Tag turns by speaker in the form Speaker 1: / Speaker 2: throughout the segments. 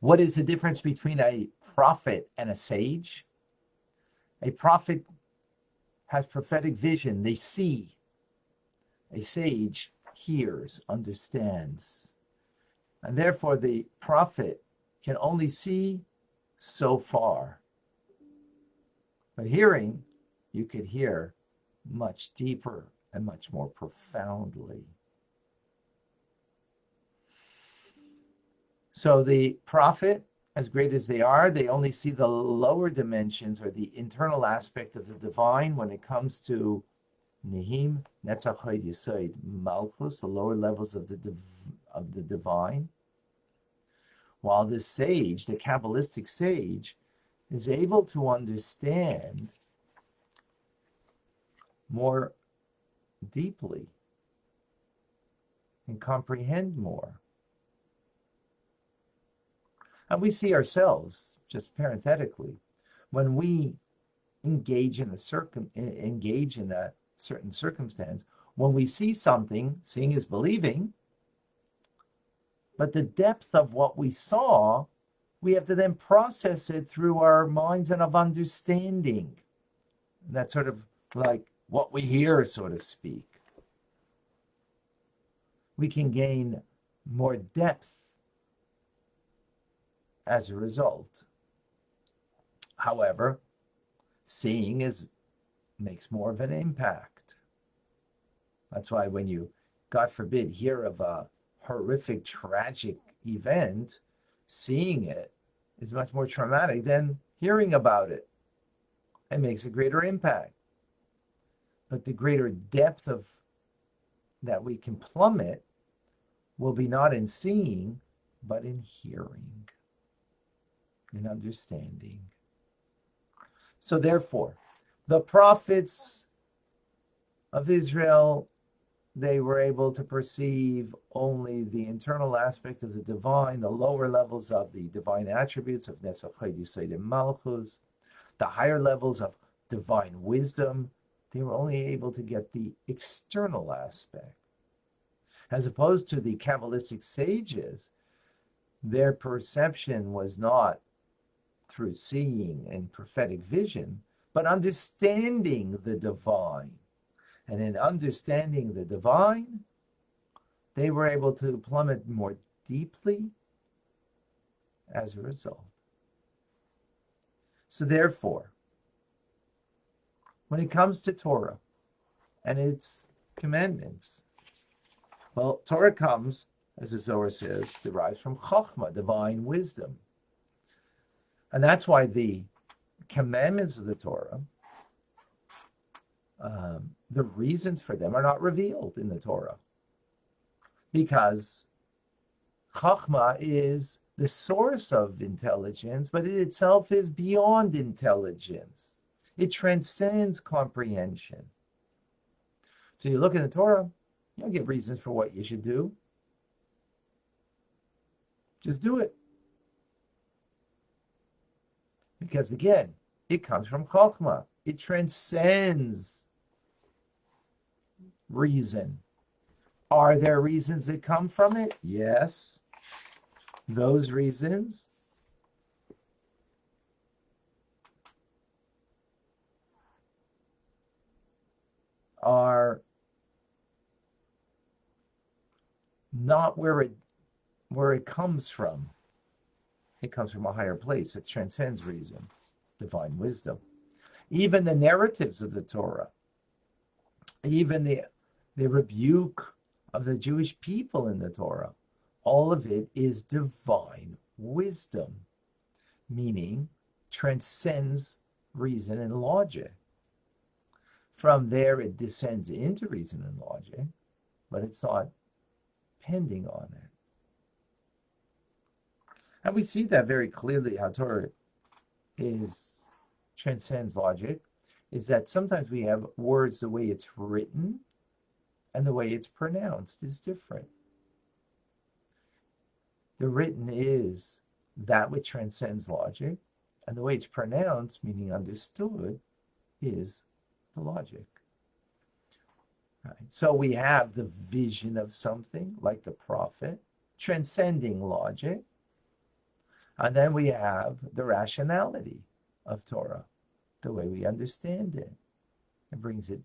Speaker 1: What is the difference between a prophet and a sage? A prophet has prophetic vision. They see. A sage hears, understands. And therefore, the prophet can only see so far. But hearing, you could hear much deeper and much more profoundly. So the prophet, as great as they are, they only see the lower dimensions or the internal aspect of the divine when it comes to Nihim, Netzach Hod Yesod, Malchus, the lower levels of the divine. While the sage, the Kabbalistic sage, is able to understand more deeply and comprehend more. And we see ourselves, just parenthetically, when we engage in a certain circumstance, when we see something, seeing is believing, but the depth of what we saw, we have to then process it through our minds and of understanding. And that's sort of like what we hear, so to speak. We can gain more depth as a result. However, seeing makes more of an impact. That's why when you, God forbid, hear of a horrific, tragic event, seeing it is much more traumatic than hearing about it. It makes a greater impact. But the greater depth of that we can plummet will be not in seeing, but in hearing, in understanding. So therefore, the prophets of Israel, they were able to perceive only the internal aspect of the divine, the lower levels of the divine attributes of Netzach Hod Yesod and Malchus, the higher levels of divine wisdom. They were only able to get the external aspect. As opposed to the Kabbalistic sages, their perception was not through seeing and prophetic vision, but understanding the divine. And in understanding the divine, they were able to plummet more deeply as a result. So therefore, when it comes to Torah and its commandments, well, Torah comes, as the Zohar says, derives from Chokhmah, divine wisdom. And that's why the commandments of the Torah, the reasons for them are not revealed in the Torah. Because Chokhmah is the source of intelligence, but it itself is beyond intelligence. It transcends comprehension. So you look in the Torah, you don't get reasons for what you should do. Just do it. Because again, it comes from Chokhmah. It transcends reason. Are there reasons that come from it? Yes. Those reasons are not where it comes from. It comes from a higher place. It transcends reason, divine wisdom. Even the narratives of the Torah, even the rebuke of the Jewish people in the Torah, all of it is divine wisdom, meaning transcends reason and logic. From there, it descends into reason and logic, but it's not pending on it. And we see that very clearly how Torah transcends logic, is that sometimes we have words, the way it's written and the way it's pronounced is different. The written is that which transcends logic, and the way it's pronounced, meaning understood, is the logic. Right? So we have the vision of something, like the prophet, transcending logic. And then we have the rationality of Torah, the way we understand it. It brings it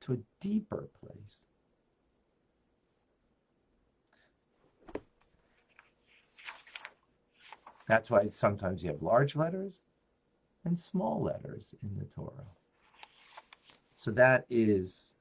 Speaker 1: to a deeper place. That's why sometimes you have large letters and small letters in the Torah. So that is